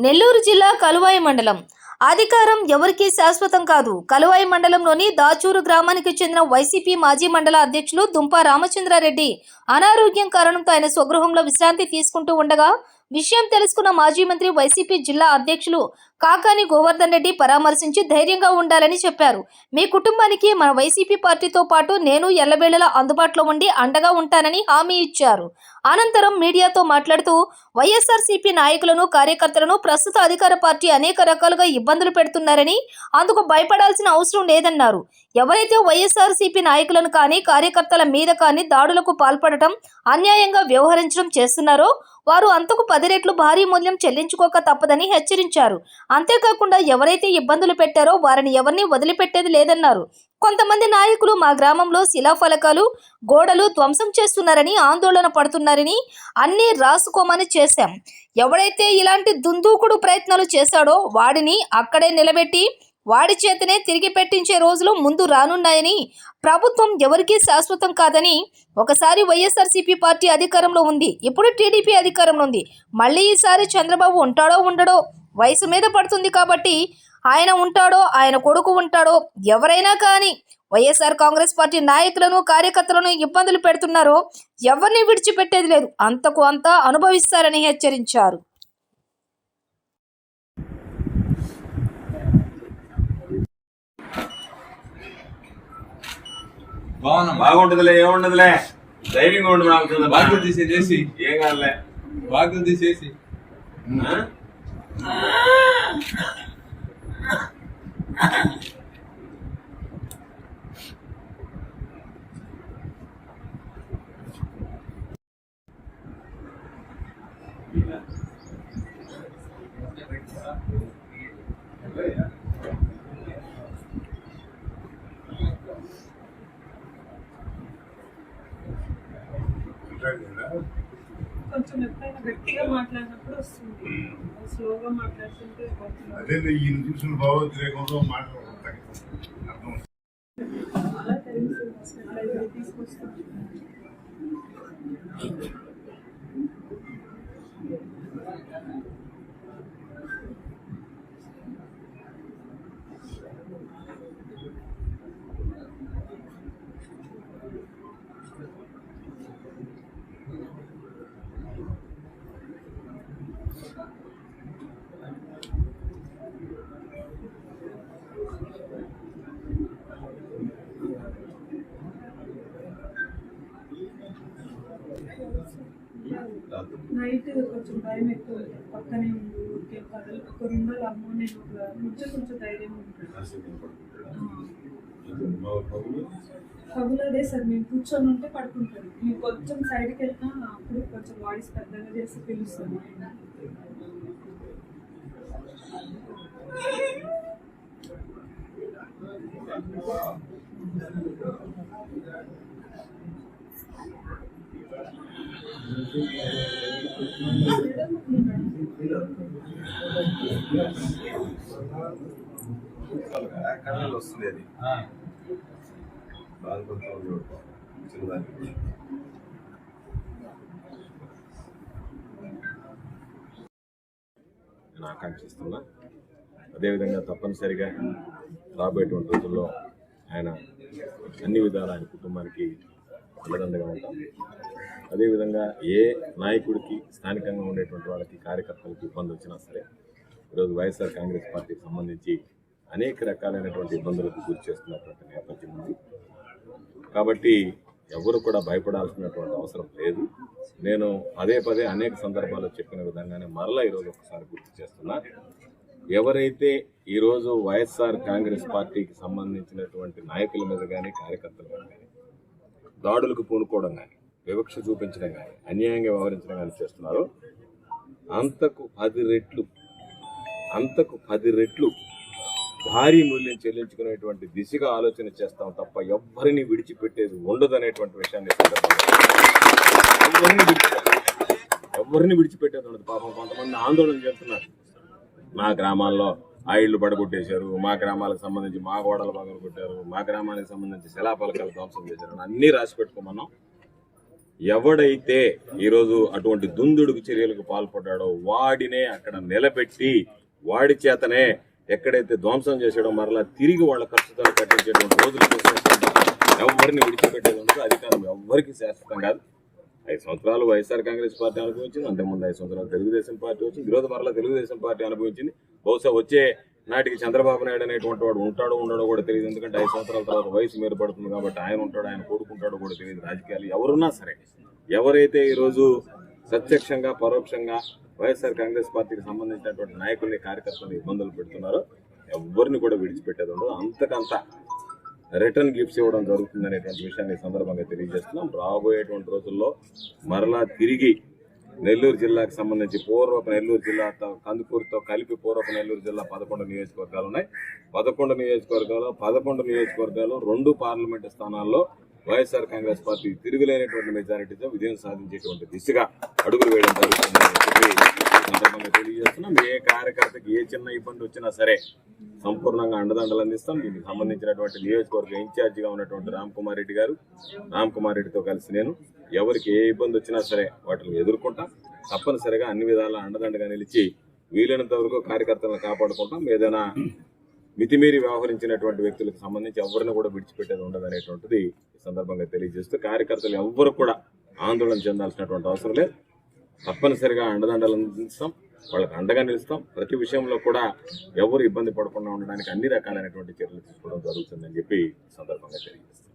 నెల్లూరు జిల్లా కలువాయి మండలం. అధికారం ఎవరికీ శాశ్వతం కాదు. కలువాయి మండలంలోని దాచూరు గ్రామానికి చెందిన వైసీపీ మాజీ మండల అధ్యక్షులు దుంప రామచంద్రారెడ్డి అనారోగ్యం కారణంతో ఆయన స్వగృహంలో విశ్రాంతి తీసుకుంటూ ఉండగా విషయం తెలుసుకున్న మాజీ మంత్రి వైసీపీ జిల్లా అధ్యక్షులు కాకాని గోవర్ధన్ రెడ్డి పరామర్శించి ధైర్యంగా ఉండాలని చెప్పారు. మీ కుటుంబానికి మన వైసీపీ పార్టీతో పాటు నేను ఎల్లవేళలా అందుబాటులో ఉండి అండగా ఉంటానని హామీ ఇచ్చారు. అనంతరం మీడియాతో మాట్లాడుతూ వైఎస్ఆర్సీపీ నాయకులను కార్యకర్తలను ప్రస్తుత అధికార పార్టీ అనేక రకాలుగా ఇబ్బందులు పెడుతున్నారని అందుకు భయపడాల్సిన అవసరం లేదన్నారు. ఎవరైతే వైఎస్ఆర్సీపీ నాయకులను కానీ కార్యకర్తల మీద కానీ దాడులకు పాల్పడటం అన్యాయంగా వ్యవహరించడం చేస్తున్నారో వారు అంతకు 10 రెట్లు భారీ మూల్యం చెల్లించుకోక తప్పదని హెచ్చరించారు. అంతేకాకుండా ఎవరైతే ఇబ్బందులు పెట్టారో వారిని ఎవరిని వదిలిపెట్టేది లేదన్నారు. కొంతమంది నాయకులు మా గ్రామంలో శిలాఫలకాలు గోడలు ధ్వంసం చేస్తున్నారని ఆందోళన పడుతున్నారని అన్నీ రాసుకోమని చేశాం. ఎవడైతే ఇలాంటి దుందూకుడు ప్రయత్నాలు చేశాడో వాడిని అక్కడే నిలబెట్టి వాడి చేతనే తిరిగి పెట్టించే రోజులు ముందు రానున్నాయని, ప్రభుత్వం ఎవరికీ శాశ్వతం కాదని, ఒకసారి వైఎస్ఆర్సీపీ పార్టీ అధికారంలో ఉంది, ఇప్పుడు టీడీపీ అధికారంలో ఉంది, మళ్ళీ ఈసారి చంద్రబాబు ఉంటాడో ఉండడో, వయసు మీద పడుతుంది కాబట్టి ఆయన ఉంటాడో ఆయన కొడుకు ఉంటాడో, ఎవరైనా కానీ వైఎస్ఆర్ కాంగ్రెస్ పార్టీ నాయకులను కార్యకర్తలను ఇబ్బందులు పెడుతున్నారో ఎవరిని విడిచిపెట్టేది లేదు, అంతకు అంతా అనుభవిస్తారని హెచ్చరించారు. బాగుంటదిలే, ఏముండదులే, ధైర్యంగా ఉండు. నాకు బాధ్యత తీసేసి ఏం కాదులే, బాధ్యత తీసేసి కొంచెం ఎప్పుడైనా గట్టిగా మాట్లాడినప్పుడు వస్తుంది, స్లోగా మాట్లాడుతుంటే అదే ఈయన చూసిన భావోద్రేకంలో మాట్లాడతాం అలా తెలుసు తీసుకొస్తాం. నైట్ కొంచెం భయం ఎక్కువ ఉంటుంది, పక్కనే ఉంది ఊరికే కథలు ఒక 2 రోజులు అమ్మో నేను కొంచెం ధైర్యం ఉంటుంది. పగులు అదే సార్, మేము కూర్చొని ఉంటే పడుకుంటాడు, మేము కొంచెం సైడ్కి వెళ్తా అప్పుడు కొంచెం వాయిస్ పెద్దగా చేసి పిలుస్తాను. కళ్ళు వస్తుంది, అది బాధపడుతూ చిన్నదానికి. నేను ఆకాంక్షిస్తున్నా. అదేవిధంగా తప్పనిసరిగా రాబోయేటువంటి రోజుల్లో ఆయన అన్ని విధాలు ఆయన కుటుంబానికి అండదండగా ఉంటాం. అదేవిధంగా ఏ నాయకుడికి స్థానికంగా ఉండేటువంటి వాళ్ళకి కార్యకర్తలకు ఇబ్బంది వచ్చినా సరే ఈరోజు వైఎస్ఆర్ కాంగ్రెస్ పార్టీకి సంబంధించి అనేక రకాలైనటువంటి ఇబ్బందులకు గురి చేస్తున్నటువంటి నేపథ్యం ఉంది. కాబట్టి ఎవరు కూడా భయపడాల్సినటువంటి అవసరం లేదు. నేను పదే అనేక సందర్భాల్లో చెప్పిన విధంగానే మరలా ఈరోజు ఒకసారి గుర్తు చేస్తున్నా. ఎవరైతే ఈరోజు వైఎస్ఆర్ కాంగ్రెస్ పార్టీకి సంబంధించినటువంటి నాయకుల మీద కానీ కార్యకర్తల మీద కానీ దాడులకు పూనుకోవడం కానీ వివక్ష చూపించడం కానీ అన్యాయంగా వ్యవహరించడం కానీ చేస్తున్నారో అంతకు 10 రెట్లు భారీ మూల్యం చెల్లించుకునేటువంటి దిశగా ఆలోచన చేస్తాం తప్ప ఎవ్వరిని విడిచిపెట్టేది ఉండదనేటువంటి విషయాన్ని ఎవరిని విడిచిపెట్టేది ఉండదు. పాపం కొంతమంది ఆందోళన చేస్తున్నారు, మా గ్రామాల్లో ఆ ఇళ్ళు పడగొట్టేశారు, మా గ్రామాలకు సంబంధించి మా గోడలు పగలగొట్టారు, మా గ్రామానికి సంబంధించి శిలాఫలకాలు ధ్వంసం చేశారు, అన్నీ రాసి పెట్టుకోమన్నాం. ఎవడైతే ఈరోజు అటువంటి దుందుడుకు చర్యలకు పాల్పడ్డాడో వాడినే అక్కడ నిలబెట్టి వాడి చేతనే ఎక్కడైతే ధ్వంసం చేసాడో మరలా తిరిగి వాళ్ళ ఖర్చుతో కట్టించేటువంటి రోజులు ఎవరిని విడిచిపెట్టేది ఉండదు. అధికారం ఎవరికి శాశ్వతం కాదు. 5 సంవత్సరాలు వైఎస్ఆర్ కాంగ్రెస్ పార్టీ అనుభవించింది, అంతకుముందు 5 సంవత్సరాలు తెలుగుదేశం పార్టీ వచ్చింది, ఈరోజు మరలా తెలుగుదేశం పార్టీ అనుభవించింది. బహుశా వచ్చే నాటికి చంద్రబాబు నాయుడు అనేటువంటి వాడు ఉంటాడో ఉండడో కూడా తెలియదు. ఎందుకంటే 5 సంవత్సరాల తర్వాత వయసు మీద పడుతుంది కాబట్టి ఆయన ఉంటాడో ఆయన కొడుకుంటాడో కూడా తెలియదు. రాజకీయాలు ఎవరున్నా సరే, ఎవరైతే ఈరోజు ప్రత్యక్షంగా పరోక్షంగా వైఎస్ఆర్ కాంగ్రెస్ పార్టీకి సంబంధించినటువంటి నాయకుల్ని కార్యకర్తలను ఇబ్బందులు పెడుతున్నారో ఎవరిని కూడా విడిచిపెట్టేది ఉండదు. అంతకంత రిటర్న్ గిఫ్ట్స్ ఇవ్వడం జరుగుతుంది అనేటువంటి విషయాన్ని ఈ సందర్భంగా తెలియజేస్తున్నాం. రాబోయేటువంటి రోజుల్లో మరలా తిరిగి నెల్లూరు జిల్లాకు సంబంధించి పూర్వపు నెల్లూరు జిల్లా కందుకూరుతో కలిపి పూర్వపు నెల్లూరు జిల్లా 11 నియోజకవర్గాలు ఉన్నాయి. 11 నియోజకవర్గాలు 2 పార్లమెంటు స్థానాల్లో వైఎస్ఆర్ కాంగ్రెస్ పార్టీ తిరుగులేనటువంటి మెజారిటీతో విజయం సాధించేటువంటి దిశగా అడుగులు వేయడం జరుగుతుందని చెప్పి సందర్భంగా తెలియజేస్తున్నాం. ఏ కార్యకర్తకి ఏ చిన్న ఇబ్బంది వచ్చినా సరే సంపూర్ణంగా అండదండలు అందిస్తాం. దీనికి సంబంధించినటువంటి నియోజకవర్గ ఇన్ఛార్జిగా ఉన్నటువంటి రామ్ కుమార్ రెడ్డి గారు, రామ్ కుమార్ రెడ్డితో కలిసి నేను ఎవరికి ఏ ఇబ్బంది వచ్చినా సరే వాటిని ఎదుర్కొంటాం. తప్పనిసరిగా అన్ని విధాలా అండదండగా నిలిచి వీలైనంత వరకు కార్యకర్తలను కాపాడుకుంటాం. ఏదైనా మితిమీరి వ్యవహరించినటువంటి వ్యక్తులకు సంబంధించి ఎవరిని కూడా విడిచిపెట్టేది ఉండదు అనేటువంటిది ఈ సందర్భంగా తెలియజేస్తూ కార్యకర్తలు ఎవ్వరు కూడా ఆందోళన చెందాల్సినటువంటి అవసరం లేదు. తప్పనిసరిగా అండదండలు అందిస్తాం, వాళ్ళకి అండగా నిలుస్తాం. ప్రతి విషయంలో కూడా ఎవరు ఇబ్బంది పడకుండా ఉండడానికి అన్ని రకాలైనటువంటి చర్యలు తీసుకోవడం జరుగుతుందని చెప్పి ఈ సందర్భంగా తెలియజేస్తాం.